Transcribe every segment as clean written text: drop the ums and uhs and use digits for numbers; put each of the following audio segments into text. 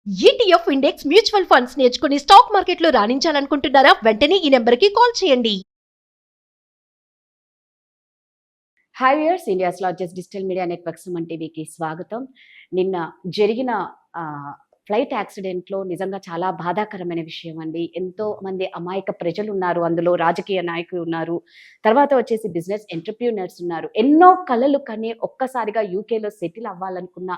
ETF index mutual funds నేర్చుకుని stock మార్కెట్లో రాణించాలనుకుంటున్నారా? వెంటనే ఈ నెంబర్కి కాల్ చేయండి. Hi viewers, India's largest digital media network Suman టీవీకి స్వాగతం. నిన్న జరిగిన ఫ్లైట్ యాక్సిడెంట్లో నిజంగా చాలా బాధాకరమైన విషయం అండి. ఎంతో మంది అమాయక ప్రజలు ఉన్నారు, అందులో రాజకీయ నాయకులు ఉన్నారు, తర్వాత వచ్చేసి బిజినెస్ ఎంటర్‌ప్రెన్యూర్స్ ఉన్నారు. ఎన్నో కలలు కని ఒక్కసారిగా యూకేలో సెటిల్ అవ్వాలనుకున్న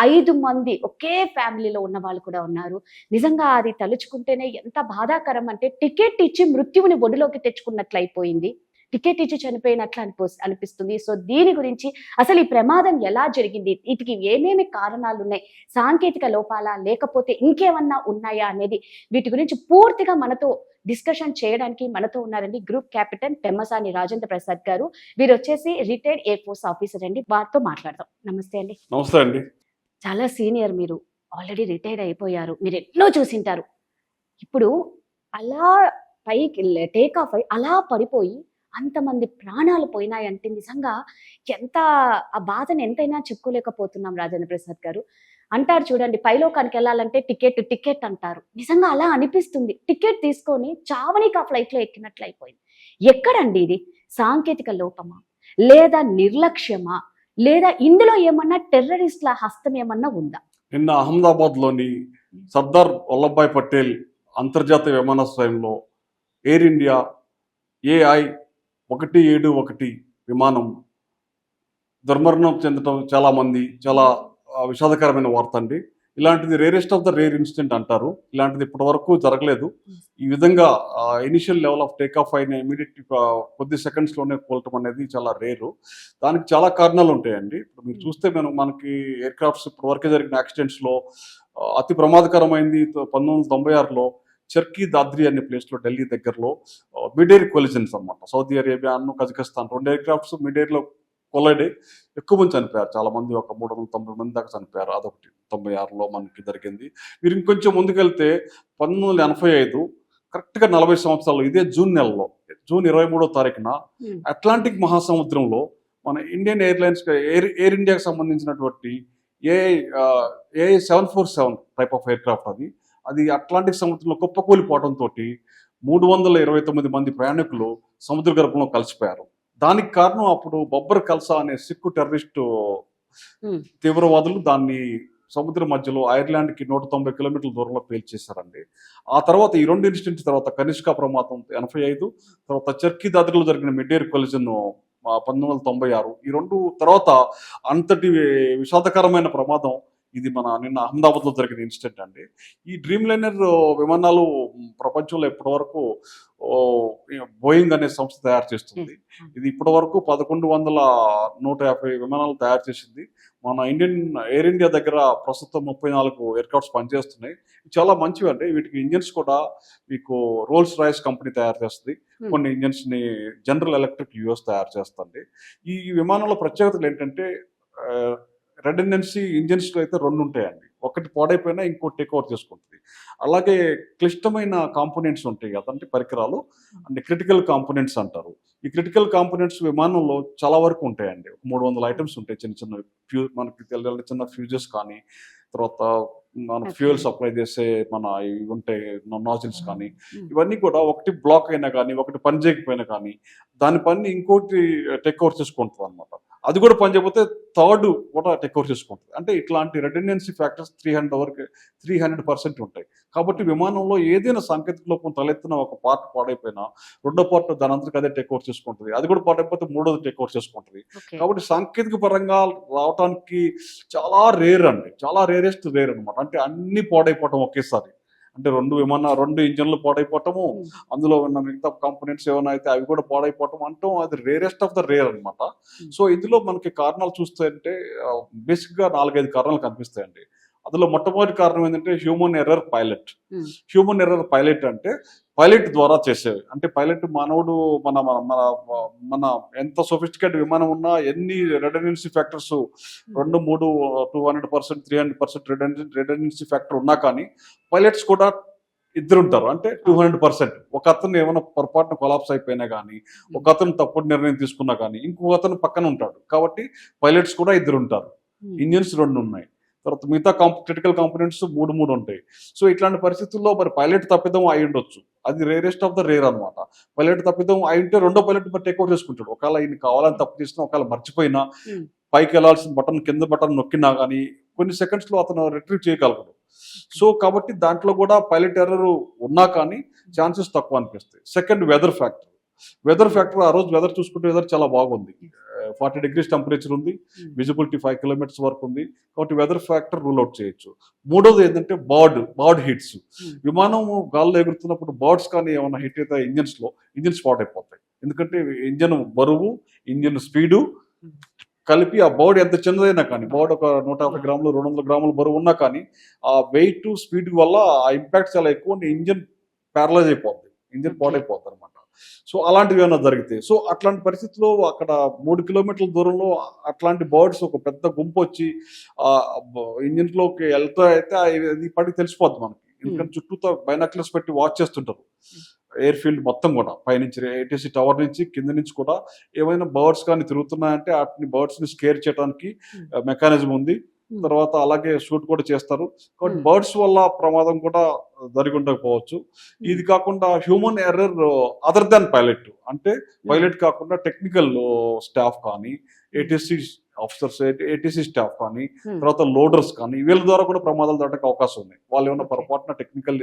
5 మంది ఒకే ఫ్యామిలీలో ఉన్న వాళ్ళు కూడా ఉన్నారు. నిజంగా అది తలుచుకుంటేనే ఎంత బాధాకరం అంటే, టికెట్ ఇచ్చి మృత్యువుని ఒడిలోకి తెచ్చుకున్నట్లు అయిపోయింది. టికెట్ ఇచ్చి చనిపోయినట్లు అనిపిస్తుంది. సో దీని గురించి అసలు ఈ ప్రమాదం ఎలా జరిగింది, వీటికి ఏమేమి కారణాలు ఉన్నాయి, సాంకేతిక లోపాలా లేకపోతే ఇంకేమన్నా ఉన్నాయా అనేది వీటి గురించి పూర్తిగా మనతో డిస్కషన్ చేయడానికి మనతో ఉన్నారండి గ్రూప్ కెప్టెన్ పెమ్మసాని రాజేంద్ర ప్రసాద్ గారు. వీరు వచ్చేసి రిటైర్డ్ ఎయిర్ ఫోర్స్ ఆఫీసర్ అండి. వారితో మాట్లాడదాం. నమస్తే అండి. నమస్తే అండి. చాలా సీనియర్, మీరు ఆల్రెడీ రిటైర్డ్ అయిపోయారు, మీరు ఎన్నో చూసింటారు. ఇప్పుడు అలా పైకి టేక్ ఆఫ్ అయి అలా పడిపోయి అంతమంది ప్రాణాలు పోయినాయంటే నిజంగా ఎంత ఆ బాధను ఎంతైనా చెప్పుకోలేకపోతున్నాం. రాజేంద్ర ప్రసాద్ గారు అంటారు చూడండి, పైలోకానికి వెళ్ళాలంటే టికెట్ టికెట్ అంటారు. నిజంగా అలా అనిపిస్తుంది. టికెట్ తీసుకొని చావనికి ఆ ఫ్లైట్లో ఎక్కినట్లు అయిపోయింది. ఎక్కడండి ఇది? సాంకేతిక లోపమా, లేదా నిర్లక్ష్యమా, లేదా ఇందులో ఏమన్నా టెర్రరిస్ట్ల హస్తం ఏమన్నా ఉందా? నిన్న అహ్మదాబాద్లోని సర్దార్ వల్లభాయ్ పటేల్ అంతర్జాతీయ విమానాశ్రయంలో ఎయిర్ ఇండియా AI 171 విమానం దుర్మరణం చెందడం చాలా విషాదకరమైన వార్త అండి. ఇలాంటిది rarest of the rare incident అంటారు. ఇలాంటిది ఇప్పటి వరకు జరగలేదు. ఈ విధంగా initial level of take off అయిన ఇమీడియట్ కొద్ది సెకండ్స్లోనే కోల్టం అనేది చాలా రేరు. దానికి చాలా కారణాలు ఉంటాయండి. ఇప్పుడు మీరు చూస్తే మనకి ఎయిర్ క్రాఫ్ట్స్ ఇప్పటి వరకే జరిగిన యాక్సిడెంట్స్లో అతి ప్రమాదకరమైంది 1996లో చర్కీ దాద్రి అనే ప్లేస్లో ఢిల్లీ దగ్గరలో మిడ్-ఎయిర్ కొలిజన్స్ అనమాట. Saudi Arabia Kazakhstan 2 aircrafts మిడ్-ఎయిర్లో కొలైడ్ ఎక్కువ మంది చనిపోయారు. చాలా మంది, ఒక 390 మంది దాకా చనిపోయారు. అదొకటి 96లో మనకి జరిగింది. మీరు ఇంకొంచెం ముందుకెళ్తే 1985 కరెక్ట్గా 40 సంవత్సరాలు ఇదే జూన్ నెలలో, జూన్ 23వ తారీఖున అట్లాంటిక్ మహాసముద్రంలో మన ఇండియన్ ఎయిర్లైన్స్ ఎయిర్ ఇండియాకి సంబంధించినటువంటి AI 747 type of air craft అది అట్లాంటిక్ సముద్రంలో కుప్పకూలిపోవడంతో 329 మంది ప్రయాణికులు సముద్ర గర్భంలో కలిసిపోయారు. దానికి కారణం అప్పుడు బబ్బర్ కల్సా అనే సిక్కు టెర్రరిస్టు తీవ్రవాదులు దాన్ని సముద్రం మధ్యలో ఐర్లాండ్కి 190 కిలోమీటర్ల దూరంలో పేల్చేశారండి. ఆ తర్వాత ఈ 2 ఇన్సిడెంట్స్ తర్వాత కనిష్క ప్రమాదం 85, తర్వాత చర్కీ దాద్రిలో జరిగిన మిడ్-ఎయిర్ కొలిజన్ 1996, ఈ 2 తర్వాత అంతటి విషాదకరమైన ప్రమాదం ఇది మన నిన్న అహ్మదాబాద్లో జరిగిన ఇన్సిడెంట్ అండి. ఈ డ్రీమ్ లైనర్ విమానాలు ప్రపంచంలో ఇప్పటి వరకు బోయింగ్ అనే సంస్థ తయారు చేస్తుంది. ఇది ఇప్పటి వరకు 1150 విమానాలు తయారు చేసింది. మన ఇండియన్ ఎయిర్ ఇండియా దగ్గర ప్రస్తుతం 34 ఎయిర్ క్రాఫ్ట్స్ పనిచేస్తున్నాయి. చాలా మంచివి అండి. వీటికి ఇంజన్స్ కూడా మీకు రోల్స్ రాయిస్ కంపెనీ తయారు చేస్తుంది. కొన్ని ఇంజన్స్ ని జనరల్ ఎలక్ట్రిక్ US తయారు చేస్తుంది. ఈ విమానంలో ప్రత్యేకతలు ఏంటంటే, రెడెండెన్సీ ఇంజన్స్లో అయితే 2 ఉంటాయండి. ఒకటి పాడైపోయినా ఇంకోటి టేక్ ఓవర్ చేసుకుంటుంది. అలాగే క్లిష్టమైన కాంపోనెంట్స్ ఉంటాయి కదంటే, పరికరాలు అంటే క్రిటికల్ కాంపోనెంట్స్ అంటారు. ఈ క్రిటికల్ కాంపోనెంట్స్ విమానంలో చాలా వరకు ఉంటాయండి. 300 ఐటమ్స్ ఉంటాయి. చిన్న మనకి తెలియాలి, చిన్న ఫ్యూజెస్ కానీ, తర్వాత మన ఫ్యూయల్ సప్లై చేసే మన ఇవి ఉంటాయి నాజిల్స్ కానీ, ఇవన్నీ కూడా ఒకటి బ్లాక్ అయినా కానీ, ఒకటి పని చేయకపోయినా కానీ దాని పని ఇంకోటి టేక్ ఓవర్ చేసుకుంటుంది అనమాట. అది కూడా పని చేయకపోతే థర్డ్ కూడా టేక్ ఓవర్ చేసుకుంటుంది. అంటే ఇట్లాంటి రెడెండెన్సీ ఫ్యాక్టర్స్ 300% ఉంటాయి. కాబట్టి విమానంలో ఏదైనా సాంకేతిక లోపం తలెత్తిన ఒక పార్ట్ పాడైపోయినా రెండో పార్ట్ దాని అంతటికి అదే టేక్ ఓవర్ చేసుకుంటుంది. అది కూడా పాడైపోతే మూడోది టేక్ ఓవర్ చేసుకుంటుంది. కాబట్టి సాంకేతిక పరంగా రావడానికి చాలా రేర్ అండి, చాలా రేరెస్ట్ రేర్ అనమాట. అంటే అన్ని పాడైపోవటం ఒకేసారి, అంటే 2 ఇంజన్లు పాడైపోవటము, అందులో ఉన్న మిగతా కాంపోనెంట్స్ ఏమైనా అయితే అవి కూడా పాడైపోవటం అంటాం, అది రేరెస్ట్ ఆఫ్ ద రేర్ అనమాట. సో ఇందులో మనకి కారణాలు చూస్తే అంటే బేసిక్గా 4-5 కారణాలు కనిపిస్తాయండి. అందులో మొట్టమొదటి కారణం ఏంటంటే human error pilot. Human error pilot అంటే పైలట్ ద్వారా చేసేవి. అంటే పైలట్ మానవుడు మన మన మన ఎంత సొఫిస్టికేట్ విమానం ఉన్నా, ఎన్ని రెడెండెన్సీ ఫ్యాక్టర్స్ 2, 3, 200%, 300% రెడెండెన్సీ ఫ్యాక్టర్ ఉన్నా కానీ పైలట్స్ కూడా 2 ఉంటారు. అంటే 200%. ఒక అతను ఏమైనా పొరపాటున కొలాప్స్ అయిపోయినా కానీ, ఒక అతను తప్పుడు నిర్ణయం తీసుకున్నా కానీ ఇంకొక అతను పక్కన ఉంటాడు. కాబట్టి పైలట్స్ కూడా 2 ఉంటారు. ఇంజిన్స్ 2 ఉన్నాయి. తర్వాత మిగతా క్రిటికల్ కాంపోనెంట్స్ మూడు ఉంటాయి. సో ఇట్లాంటి పరిస్థితుల్లో మరి పైలట్ తప్పిదం అయి ఉండొచ్చు. అది రేరెస్ట్ ఆఫ్ ద రేర్ అనమాట. పైలట్ తప్పిదం అయి ఉంటే రెండో పైలట్ మరి టేక్ ఓవర్ చేసుకుంటాడు. ఒకవేళ ఈయన కావాలని తప్పు చేసినా, ఒకవేళ మర్చిపోయినా, పైకి వెళ్ళాల్సిన బటన్ కింద బటన్ నొక్కినా కానీ కొన్ని సెకండ్స్ లో అతను రిట్రీవ్ చేయగలడు. సో కాబట్టి దాంట్లో కూడా పైలట్ ఎర్రర్ ఉన్నా కానీ ఛాన్సెస్ తక్కువ అనిపిస్తాయి. సెకండ్, వెదర్ ఫ్యాక్టర్ ఆ రోజు వెదర్ చూసుకుంటే వెదర్ చాలా బాగుంది. 40 degrees టెంపరేచర్ ఉంది, విజిబిలిటీ 5 kilometers వరకు ఉంది. కాబట్టి వెదర్ ఫ్యాక్టర్ రూల్ అవుట్ చేయొచ్చు. మూడోది ఏంటంటే బర్డ్ హిట్స్. విమానం గాల్లో ఎగురుతున్నప్పుడు బర్డ్స్ కానీ ఏమైనా హిట్ అయితే ఇంజిన్ స్పాట్ అయిపోతాయి. ఎందుకంటే ఇంజన్ బరువు, ఇంజిన్ స్పీడు కలిపి ఆ బర్డ్ ఎంత చిన్నదైనా కానీ, బర్డ్ ఒక 150 గ్రాములు 200 గ్రాములు బరువు ఉన్నా కానీ ఆ వెయిట్ స్పీడ్ వల్ల ఆ ఇంపాక్ట్ చాలా ఎక్కువ, ఇంజిన్ ప్యారలైజ్ అయిపోద్ది, ఇంజిన్ పాడైపోద్ది అనమాట. సో అలాంటివి ఏమైనా జరిగితే, సో అట్లాంటి పరిస్థితుల్లో అక్కడ 3 kilometers దూరంలో అట్లాంటి బర్డ్స్ ఒక పెద్ద గుంపు వచ్చి ఆ ఇంజిన్ లోకి వెళ్తా అయితే అది పడికి తెలిసిపోద్ది మనకి. ఎందుకంటే చుట్టూతో బైనాక్యులర్స్ పెట్టి వాచ్ చేస్తుంటారు ఎయిర్ ఫీల్డ్ మొత్తం కూడా, పైనుంచి ATC టవర్ నుంచి కింద నుంచి కూడా ఏమైనా బర్డ్స్ కానీ తిరుగుతున్నాయంటే వాటిని బర్డ్స్ ని స్కేర్ చేయడానికి మెకానిజం ఉంది. తర్వాత అలాగే షూట్ కూడా చేస్తారు. కాబట్టి బర్డ్స్ వల్ల ప్రమాదం కూడా జరిగి ఉండకపోవచ్చు. ఇది కాకుండా human error other than pilot, అంటే పైలట్ కాకుండా టెక్నికల్ స్టాఫ్ కానీ, ATC ఆఫీసర్స్, ATC స్టాఫ్ కానీ, తర్వాత లోడర్స్ కానీ, వీళ్ళ ద్వారా కూడా ప్రమాదాలు జరగడానికి అవకాశం ఉంది. వాళ్ళు ఏమైనా పొరపాటున టెక్నికల్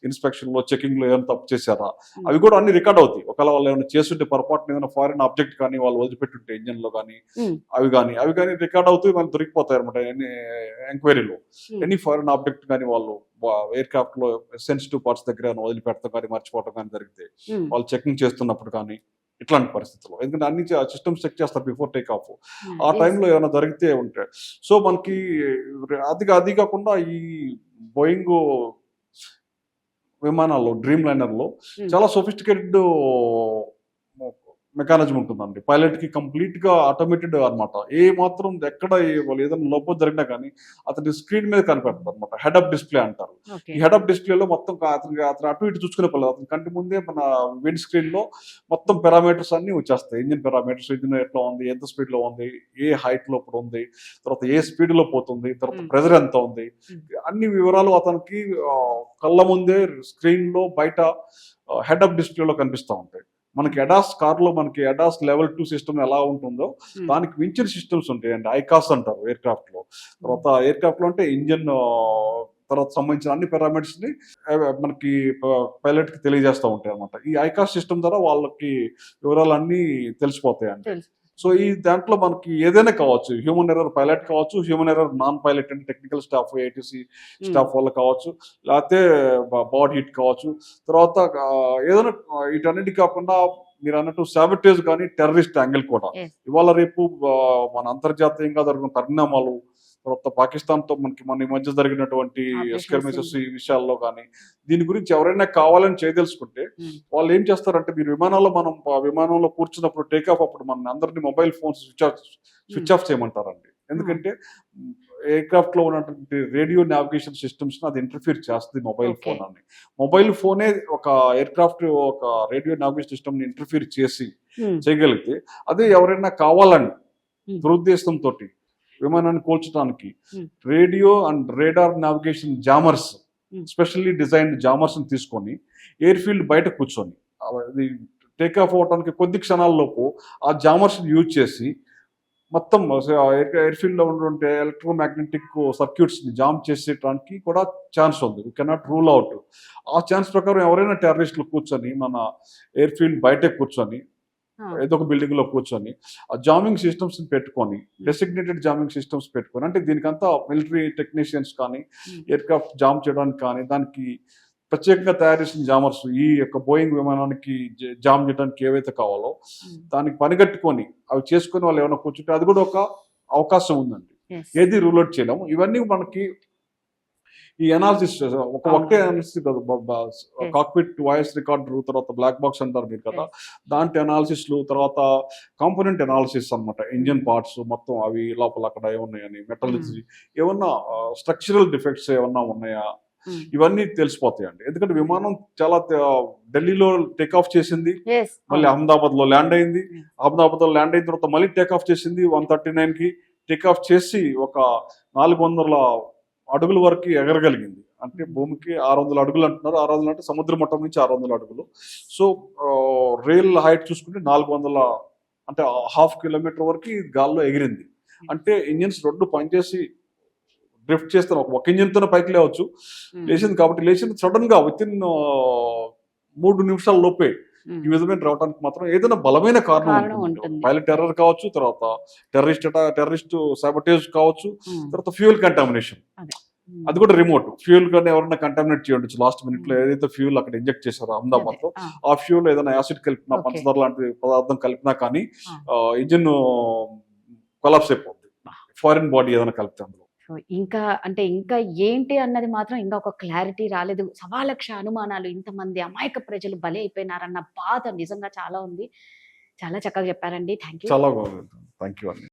ఇన్స్పెక్షన్ లో, చెకింగ్ లో ఏమైనా తప్పు చేశారా, అవి కూడా అన్ని రికార్డ్ అవుతాయి. ఒకవేళ వాళ్ళు ఏమైనా చేస్తుంటే పొరపాటున ఏదైనా ఫారిన్ ఆబ్జెక్ట్ కానీ వాళ్ళు వదిలిపెట్టుంటే ఇంజన్ లో కానీ అవి కానీ రికార్డ్ అవుతాయి, మనకు దొరికిపోతాయి అనమాట ఎంక్వైరీలో. ఎనీ ఫారిన్ ఆబ్జెక్ట్ కానీ వాళ్ళు ఎయిర్ క్రాఫ్ట్ లో సెన్సిటివ్ పార్ట్స్ దగ్గర వదిలిపెడతాం కానీ, మర్చిపోవటం కానీ జరిగితే, వాళ్ళు చెకింగ్ చేస్తున్నప్పుడు కానీ, ఇట్లాంటి పరిస్థితుల్లో. ఎందుకంటే అన్ని సిస్టమ్స్ చెక్ చేస్తారు బిఫోర్ టేక్ ఆఫ్. ఆ టైంలో ఏమైనా జరిగితే ఉంటాయి. సో మనకి అది కాకుండా ఈ బోయింగ్ విమానాల్లో, డ్రీమ్ లైనర్ లో చాలా సోఫిస్టికేటెడ్ మెకానిజం ఉంటుందండి. పైలట్ కి కంప్లీట్ గా ఆటోమేటెడ్ అనమాట. ఏ మాత్రం ఎక్కడ వాళ్ళు ఏదైనా లోపం జరిగినా కానీ అతని స్క్రీన్ మీద కనిపెడతారు అనమాట. హెడ్ అప్ డిస్ప్లే అంటారు. ఈ హెడ్ అప్ డిస్ప్లేలో మొత్తం అతను అటు ఇటు చూసుకునే పర్లేదు, అతని కంటి ముందే మన విండ్ స్క్రీన్ లో మొత్తం పారామీటర్స్ అన్ని వచ్చేస్తాయి. ఇంజిన్ పారామీటర్స్, ఇంజిన్ ఎట్లా ఉంది, ఎంత స్పీడ్ లో ఉంది, ఏ హైట్ లో ఇప్పుడు ఉంది, తర్వాత ఏ స్పీడ్ లో పోతుంది, తర్వాత ప్రెజర్ ఎంత ఉంది, అన్ని వివరాలు అతనికి కళ్ళ ముందే స్క్రీన్ లో బయట హెడ్ అప్ డిస్ప్లేలో కనిపిస్తూ ఉంటాయి. మనకి అడాస్ కార్ లో మనకి అడాస్ లెవెల్ 2 సిస్టమ్ ఎలా ఉంటుందో దానికి మించిన సిస్టమ్స్ ఉంటాయండి. ఐకాస్ అంటారు ఎయిర్ క్రాఫ్ట్ లో. తర్వాత ఎయిర్ క్రాఫ్ట్ లో అంటే ఇంజన్ తర్వాత సంబంధించిన అన్ని పారామీటర్స్ ని మనకి పైలట్ కి తెలియజేస్తూ ఉంటాయి అనమాట. ఈ ఐకాస్ సిస్టమ్ ద్వారా వాళ్ళకి వివరాలన్నీ తెలిసిపోతాయండి. సో ఈ దాంట్లో మనకి ఏదైనా కావచ్చు, హ్యూమన్ ఎర్రర్ పైలట్ కావచ్చు, హ్యూమన్ ఎర్రర్ నాన్ పైలట్ అంటే టెక్నికల్ స్టాఫ్, ATC స్టాఫ్ వల్ల కావచ్చు, లేకపోతే బాడీ హిట్ కావచ్చు. తర్వాత ఏదైనా వీటన్నిటి కాకుండా మీరు అన్నట్టు సాబిటేజ్ కానీ, టెర్రరిస్ట్ యాంగిల్ కూడా. ఇవాళ రేపు మన అంతర్జాతీయంగా జరిగిన పరిణామాలు, తర్వాత పాకిస్తాన్ తో మన ఈ మధ్య జరిగినటువంటి ఎస్కర్మిసెస్, ఈ విషయాల్లో కానీ దీని గురించి ఎవరైనా కావాలని చేయదలుచుకుంటే వాళ్ళు ఏం చేస్తారంటే, మీరు విమానంలో కూర్చున్నప్పుడు టేక్ ఆఫ్ అప్పుడు మన అందరినీ మొబైల్ ఫోన్స్ స్విచ్ ఆఫ్ చేయమంటారండి. ఎందుకంటే ఎయిర్ క్రాఫ్ట్ లో ఉన్నటువంటి రేడియో నావిగేషన్ సిస్టమ్స్ అది ఇంటర్ఫియర్ చేస్తుంది మొబైల్ ఫోన్ అని. మొబైల్ ఫోనే ఒక ఎయిర్ క్రాఫ్ట్ ఒక రేడియో నావిగేషన్ సిస్టమ్ ని ఇంటర్ఫియర్ చేయగలిగితే, అదే ఎవరైనా కావాలని దురుద్దేశంతో విమానాన్ని కూల్చడానికి radio and radar navigation jammers, specially designed jammers ని తీసుకొని ఎయిర్ ఫీల్డ్ బయట కూర్చొని టేక్ ఆఫ్ అవడానికి కొద్ది క్షణాల్లోపు ఆ జామర్స్ యూజ్ చేసి మొత్తం ఎయిర్ ఫీల్డ్ లో ఉన్నటువంటి ఎలక్ట్రోమాగ్నెటిక్ సర్క్యూట్స్ ని జామ్ చేసేటానికి కూడా ఛాన్స్ ఉంది. We cannot rule out. ఆ ఛాన్స్ ప్రకారం ఎవరైనా టెర్రరిస్టులు కూర్చొని మన ఎయిర్ ఫీల్డ్ బయటే కూర్చొని ఏదో ఒక బిల్డింగ్ లో కూర్చొని ఆ జామింగ్ సిస్టమ్స్ పెట్టుకొని, డెసిగ్నేటెడ్ జామింగ్ సిస్టమ్స్ పెట్టుకొని, అంటే దీనికంతా మిలిటరీ టెక్నీషియన్స్ కానీ, ఎయిర్ క్రాఫ్ట్ జామ్ చేయడానికి కానీ, దానికి ప్రత్యేకంగా తయారు చేసిన జామర్స్ ఈ యొక్క బోయింగ్ విమానానికి జామ్ చేయడానికి ఏవైతే కావాలో దానికి పనిగట్టుకొని అవి చేసుకొని వాళ్ళు ఏమైనా కూర్చుంటే అది కూడా ఒక అవకాశం ఉందండి. ఏది రూల్ అవుట్ చేయలేము. ఇవన్నీ మనకి ఈ అనాలిసిస్ ఒకటే అనాలిసిస్ కాదు, కాక్పిట్ వాయిస్ రికార్డర్, తర్వాత బ్లాక్ బాక్స్ అంటారు మీరు కదా, దాంట్లో అనాలిసిస్లు, తర్వాత కాంపోనెంట్ అనాలిసిస్ అనమాట. ఇంజిన్ పార్ట్స్ మొత్తం అవి లోపల అక్కడ ఏమున్నాయని, మెటలజీ ఏమన్నా స్ట్రక్చరల్ డిఫెక్ట్స్ ఏమన్నా ఉన్నాయా, ఇవన్నీ తెలిసిపోతాయండి. ఎందుకంటే విమానం చాలా ఢిల్లీలో టేక్ ఆఫ్ చేసింది, మళ్ళీ అహ్మదాబాద్ లో ల్యాండ్ అయింది, అహ్మదాబాద్ లో ల్యాండ్ అయిన తర్వాత మళ్ళీ టేక్ ఆఫ్ చేసింది 139కి, టేక్ ఆఫ్ చేసి ఒక 400 అడుగుల వరకు ఎగరగలిగింది. అంటే భూమికి 600 అడుగులు అంటున్నారు. 600 అంటే సముద్ర మట్టం నుంచి 600 అడుగులు. సో రైల్ హైట్ చూసుకుంటే 400, అంటే 1/2 కిలోమీటర్ వరకు ఈ గాల్లో ఎగిరింది. అంటే ఇంజిన్స్ రెండు పనిచేసి డ్రిఫ్ట్ చేస్తాను. ఒక ఇంజిన్ తోనే పైకి లేవచ్చు. లేచింది కాబట్టి లేచింది సడన్ గా విత్ ఇన్ 3 నిమిషాల లోపే ఈ విధమైన రావడానికి మాత్రం ఏదైనా బలమైన కారణం ఉంటుంది. పైలట్ టెర్రర్ కావచ్చు, తర్వాత టెర్రరిస్ట్ సాబటేజ్ కావచ్చు, తర్వాత ఫ్యూయల్ కంటామినేషన్. అది కూడా రిమోట్ ఫ్యూయల్ కానీ ఎవరైనా కంటామినేట్ చేయొచ్చు. లాస్ట్ మినిట్ లో ఏదైతే ఫ్యూయల్ అక్కడ ఇంజెక్ట్ చేశారో అహ్మదాబాద్ లో, ఆ ఫ్యూయల్ ఏదైనా యాసిడ్ కలిపినా, పంచదార లాంటి పదార్థం కలిపినా కానీ ఇంజిన్ కొలాప్స్ అయిపోతుంది. ఫారిన్ బాడీ ఏదైనా కలిపితే అందులో. ఇంకా అంటే ఇంకా ఏంటి అన్నది మాత్రం ఇంకా ఒక క్లారిటీ రాలేదు. 1,00,000 అనుమానాలు, ఇంతమంది అమాయక ప్రజలు బలి అయిపోయినారన్న బాధ నిజంగా చాలా ఉంది. చాలా చక్కగా చెప్పారండి. Thank you. చాలా బాగుంది. థ్యాంక్ యూ అండి.